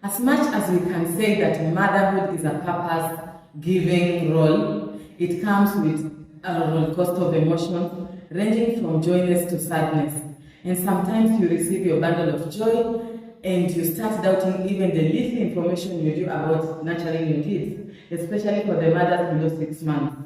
As much as we can say that motherhood is a purpose-giving role, it comes with a roller coaster of emotions ranging from joyness to sadness. And sometimes you receive your bundle of joy and you start doubting even the little information you do about nurturing your kids, especially for the mothers below 6 months.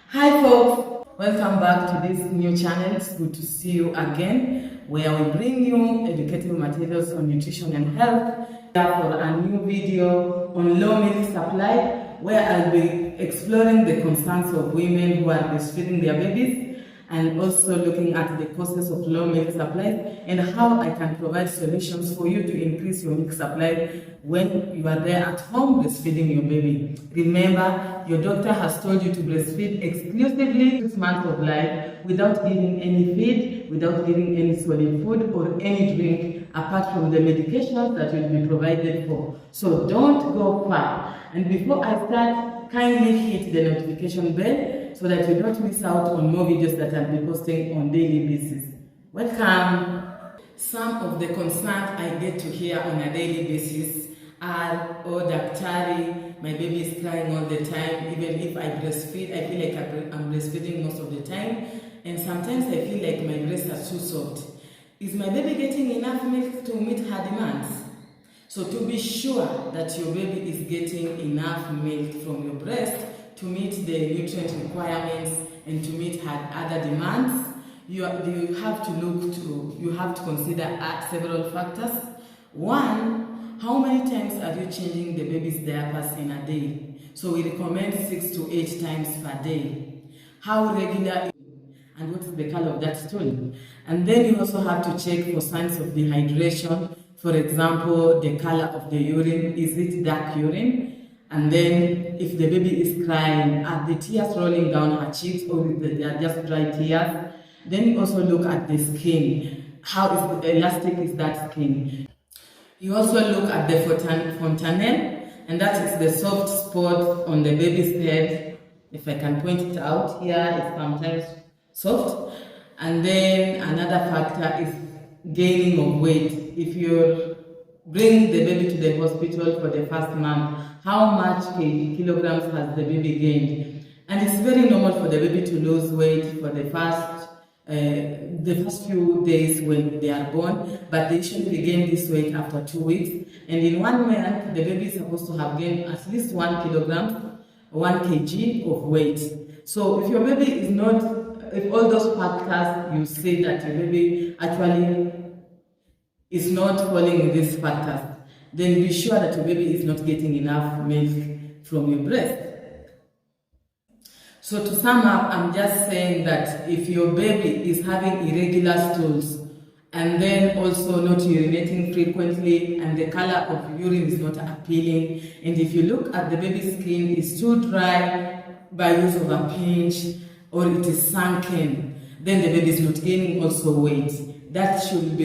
Hi folks, welcome back to this new channel. It's good to see you again, where we bring you educative materials on nutrition and health. For a new video on low milk supply, where I'll be exploring the concerns of women who are breastfeeding their babies, and also looking at the causes of low milk supply and how I can provide solutions for you to increase your milk supply when you are there at home breastfeeding your baby. Remember, your doctor has told you to breastfeed exclusively 6 months of life without giving any feed, without giving any solid food or any drink apart from the medications that will be provided for. So don't go far. And before I start, kindly hit the notification bell so that you don't miss out on more videos that I'll be posting on daily basis. Welcome! Some of the concerns I get to hear on a daily basis are, oh daktari, my baby is crying all the time. Even if I breastfeed, I feel like I'm breastfeeding most of the time. And sometimes I feel like my breasts are too soft. Is my baby getting enough milk to meet her demands? So to be sure that your baby is getting enough milk from your breast to meet the nutrient requirements and to meet her other demands, you have to consider several factors. One, how many times are you changing the baby's diapers in a day? So we recommend 6 to 8 times per day. How regular and what is the color of that stool? And then you also have to check for signs of dehydration. For example, the color of the urine, is it dark urine? And then if the baby is crying, are the tears rolling down her cheeks or they are just dry tears? Then you also look at the skin. How elastic is that skin? You also look at the fontanelle, and that is the soft spot on the baby's head. If I can point it out here, it's sometimes soft. And then another factor is gaining of weight. If you bring the baby to the hospital for the first month, how much kilograms has the baby gained? And it's very normal for the baby to lose weight for the first few days when they are born, but they usually regain this weight after 2 weeks. And in 1 month, the baby is supposed to have gained at least 1 kilogram, 1 kg of weight. So if your baby is not, if all those factors you say that your baby actually is not falling in these factors, then be sure that your baby is not getting enough milk from your breast. So to sum up, I'm just saying that if your baby is having irregular stools and then also not urinating frequently and the color of urine is not appealing, and if you look at the baby's skin, it's too dry by use of a pinch or it is sunken, then the baby is not gaining also weight. That should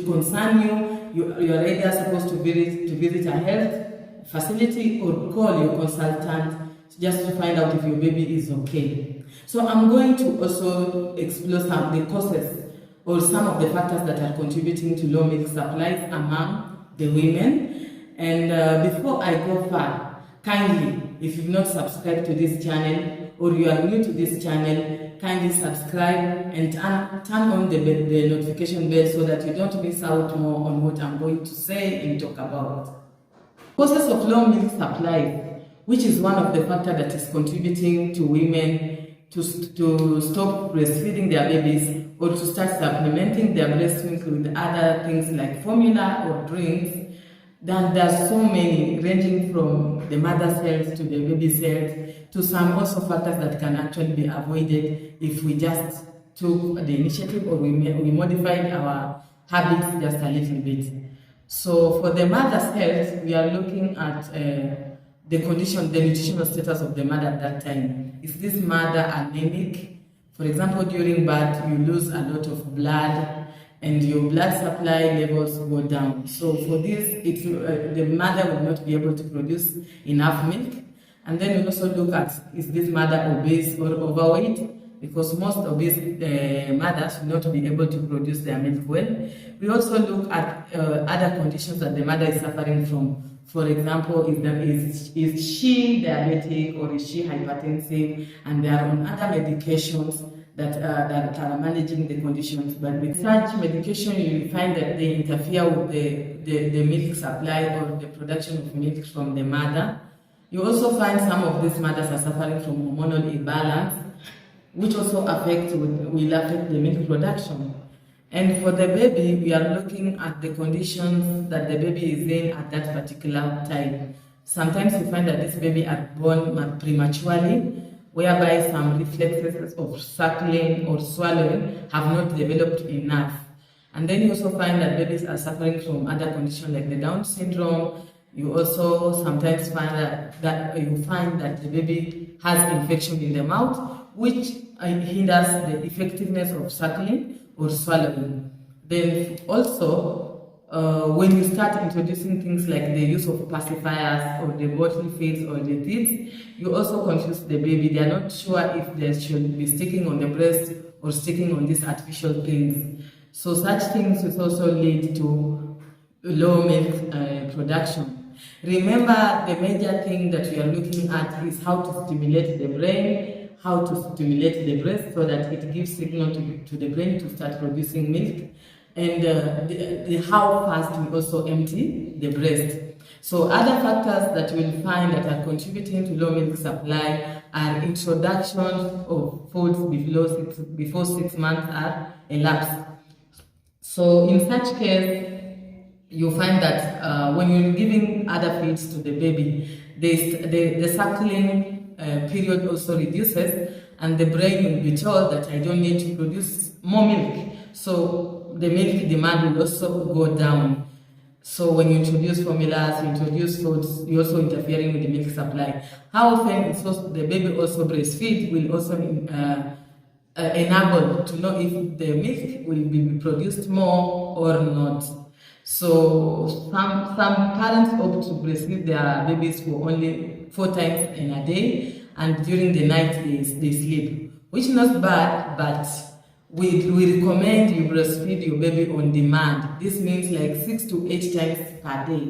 concern you. You are either supposed to visit a health facility or call your consultant just to find out if your baby is okay. So I'm going to also explore some of the causes or some of the factors that are contributing to low milk supplies among the women. And before I go far, kindly, if you've not subscribed to this channel or you are new to this channel, kindly subscribe and turn on the notification bell so that you don't miss out more on what I'm going to say and talk about. Causes of low milk supply, which is one of the factors that is contributing to women to stop breastfeeding their babies or to start supplementing their breast milk with other things like formula or drinks. Then there are so many, ranging from the mother's health to the baby's health, to some also factors that can actually be avoided if we just took the initiative or we modified our habits just a little bit. So for the mother's health, we are looking at the condition, the nutritional status of the mother at that time. Is this mother anemic? For example, during birth, you lose a lot of blood and your blood supply levels go down. So for this, the mother will not be able to produce enough milk. And then we also look at, is this mother obese or overweight? because most of these mothers will not be able to produce their milk well. We also look at other conditions that the mother is suffering from. For example, is she diabetic or is she hypertensive, and they are on other medications that are managing the conditions. But with such medication, you will find that they interfere with the milk supply or the production of milk from the mother. You also find some of these mothers are suffering from hormonal imbalance, which also will affect the milk production. And for the baby, we are looking at the conditions that the baby is in at that particular time. Sometimes we find that this baby are born prematurely, whereby some reflexes of suckling or swallowing have not developed enough. And then you also find that babies are suffering from other conditions like the Down syndrome. You also sometimes find that the baby has infection in the mouth, which hinders the effectiveness of suckling or swallowing. Then also, when you start introducing things like the use of pacifiers or the bottle feeds or the teats, you also confuse the baby. They are not sure if they should be sticking on the breast or sticking on these artificial things. So such things will also lead to low milk production. Remember, the major thing that we are looking at is how to stimulate the brain, how to stimulate the breast so that it gives signal to the brain to start producing milk, and how fast we also empty the breast. So other factors that we'll find that are contributing to low milk supply are introduction of foods before 6 months are elapsed. So in such case, you find that when you're giving other feeds to the baby, the suckling period also reduces, and the brain will be told that I don't need to produce more milk. So the milk demand will also go down. So when you introduce formulas, you introduce foods, you're also interfering with the milk supply. How often the baby also breastfeed will also enable to know if the milk will be produced more or not. So some parents opt to breastfeed their babies for only 4 times in a day, and during the night they sleep, which is not bad, but we recommend you breastfeed your baby on demand. This means like 6 to 8 times per day.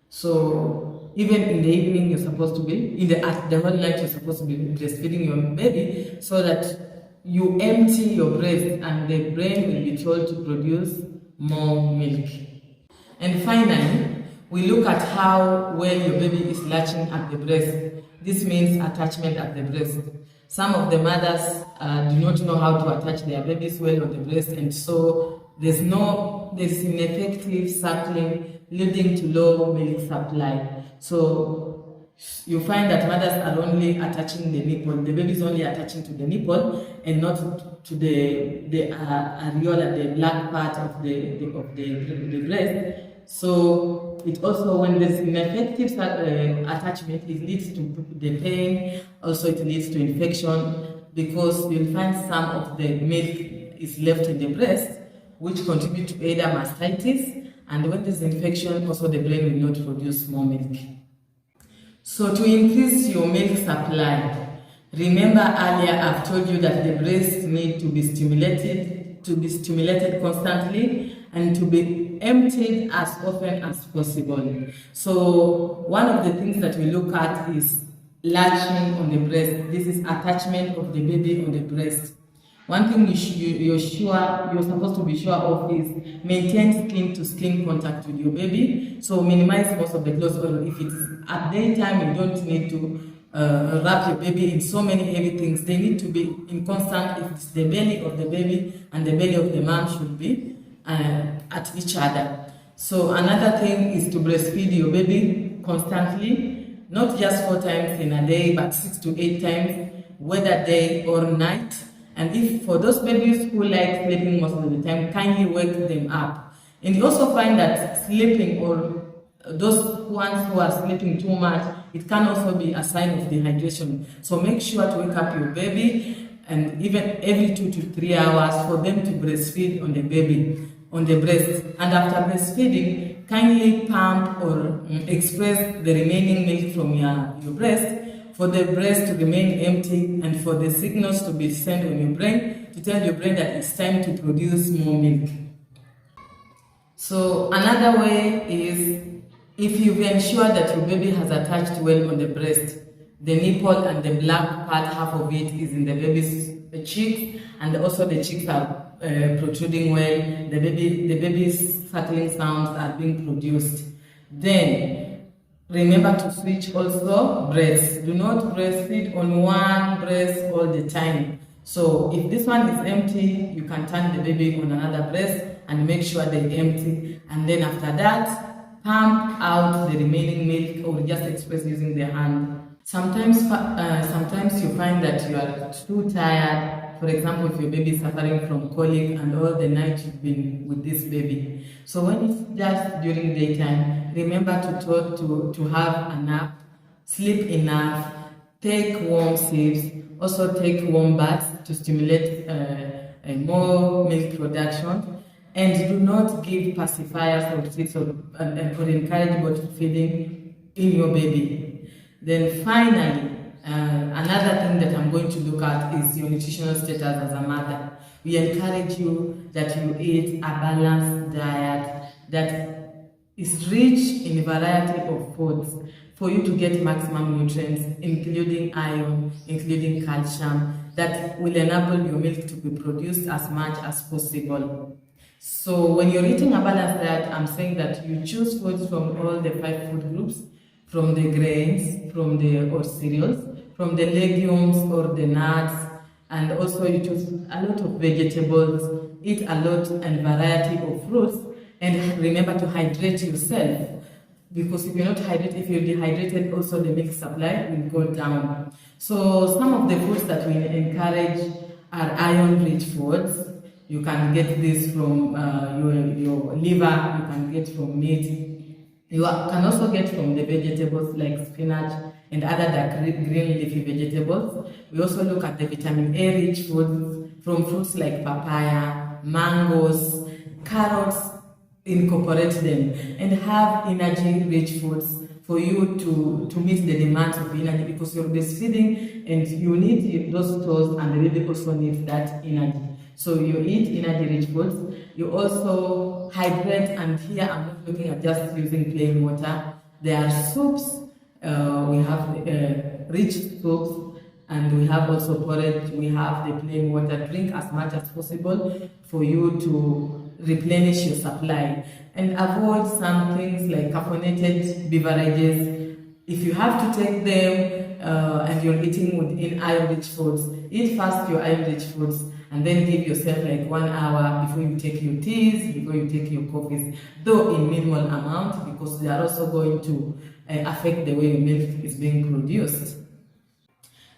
So even in the evening you're supposed to be, at the whole night you're supposed to be breastfeeding your baby so that you empty your breast and the brain will be told to produce more milk. And finally, we look at how well your baby is latching at the breast. This means attachment at the breast. Some of the mothers do not know how to attach their babies well on the breast, and so there's ineffective suckling leading to low milk supply. So you find that mothers are only attaching the nipple. The baby is only attaching to the nipple and not to the areola, the black part of the breast. So it also, when there's ineffective attachment, it leads to the pain. Also, it leads to infection because you'll find some of the milk is left in the breast, which contribute to either mastitis. And when there's infection, also the brain will not produce more milk. So to increase your milk supply, remember earlier I've told you that the breast need to be stimulated constantly and to be emptied as often as possible. So one of the things that we look at is latching on the breast. This is attachment of the baby on the breast. One thing you're supposed to be sure of is maintain skin-to-skin contact with your baby. So minimize most of the clothes, or if it is at daytime, you don't need to wrap your baby in so many heavy things. They need to be in constant, if it's the belly of the baby and the belly of the mom should be at each other. So another thing is to breastfeed your baby constantly, not just 4 times in a day, but 6 to 8 times, whether day or night. And if for those babies who like sleeping most of the time, kindly wake them up. And you also find that sleeping, or those ones who are sleeping too much, it can also be a sign of dehydration. So make sure to wake up your baby, and even every 2 to 3 hours for them to breastfeed on the baby, on the breast. And after breastfeeding, kindly pump or express the remaining milk from your breast for the breast to remain empty and for the signals to be sent on your brain to tell your brain that it's time to produce more milk. So another way is if you've ensured that your baby has attached well on the breast, the nipple and the black part, half of it is in the baby's cheeks, and also the cheeks are protruding well, the baby's suckling sounds are being produced. Then remember to switch also breasts. Do not breastfeed on one breast all the time. So if this one is empty, you can turn the baby on another breast and make sure they're empty, and then after that pump out the remaining milk or just express using the hand. Sometimes you find that you are too tired. For example, if your baby is suffering from colic and all the night you've been with this baby. So when it's just during daytime, remember to have a nap, sleep enough, take warm sips, also take warm baths to stimulate more milk production, and do not give pacifiers or treats or encourage bottle feeding in your baby. Then finally, another thing that I'm going to look at is your nutritional status as a mother. We encourage you that you eat a balanced diet that is rich in a variety of foods for you to get maximum nutrients, including iron, including calcium, that will enable your milk to be produced as much as possible. So when you're eating a balanced diet, I'm saying that you choose foods from all the 5 food groups, from the grains, or cereals, from the legumes or the nuts, and also you choose a lot of vegetables, eat a lot and variety of fruits, and remember to hydrate yourself, because if you're dehydrated, also the milk supply will go down. So some of the foods that we encourage are iron-rich foods. You can get this from your liver, you can get from meat. You can also get from the vegetables like spinach and other green leafy vegetables. We also look at the vitamin A rich foods from fruits like papaya, mangoes, carrots, incorporate them, and have energy rich foods for you to meet the demands of energy, because you're breastfeeding and you need those stores and the baby also needs that energy. So you eat energy-rich foods. You also hydrate, and here I'm not looking at just using plain water. There are soups. We have rich soups, and we have also porridge. We have the plain water. Drink as much as possible for you to replenish your supply, and avoid some things like caffeinated beverages. If you have to take them and you're eating within iron-rich foods, eat first your iron-rich foods, and then give yourself like 1 hour before you take your teas, before you take your coffees, though in minimal amount, because they are also going to affect the way your milk is being produced.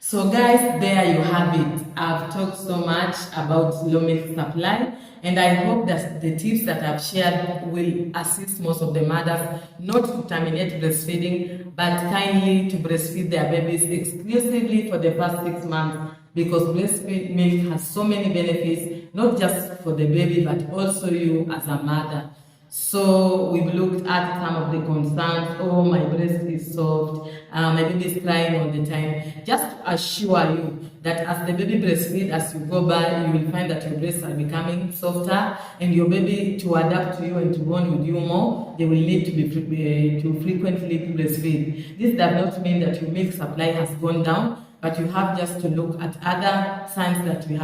So guys, there you have it. I've talked so much about low milk supply, and I hope that the tips that I've shared will assist most of the mothers not to terminate breastfeeding, but kindly to breastfeed their babies exclusively for the first 6 months, because breast milk has so many benefits, not just for the baby, but also you as a mother. So we've looked at some of the concerns. Oh, my breast is soft, my baby is crying all the time. Just to assure you that as the baby breastfeeds, as you go by, you will find that your breasts are becoming softer, and your baby, to adapt to you and to bond with you more, they will need to frequently breastfeed. This does not mean that your milk supply has gone down, but you have just to look at other signs that we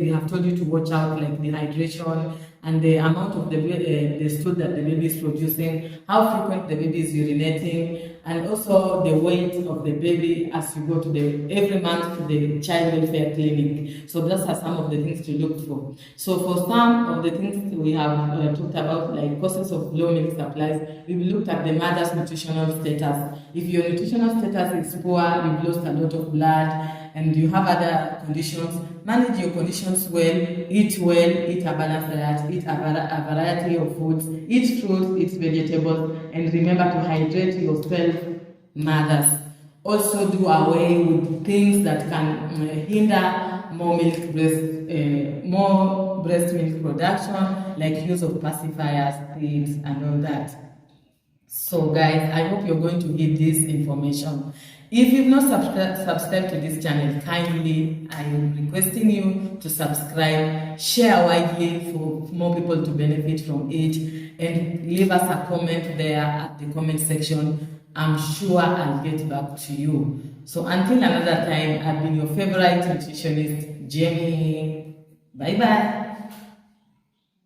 have told you to watch out, like dehydration and the amount of the stool that the baby is producing, how frequent the baby is urinating, and also the weight of the baby as you go to every month to the child welfare clinic. So those are some of the things to look for. So for some of the things we have talked about, like causes of low milk supplies, we've looked at the mother's nutritional status. If your nutritional status is poor, you've lost a lot of blood, and you have other conditions, manage your conditions well, eat a balanced diet, eat a variety of foods, eat fruits, eat vegetables, and remember to hydrate yourself, mothers. Also do away with things that can hinder more breast milk production, like use of pacifiers, creams, and all that. So guys, I hope you're going to heed this information. If you've not subscribed to this channel, kindly, I am requesting you to subscribe, share widely for more people to benefit from it, and leave us a comment there at the comment section. I'm sure I'll get back to you. So until another time, I've been your favorite nutritionist, Jamie. Bye bye.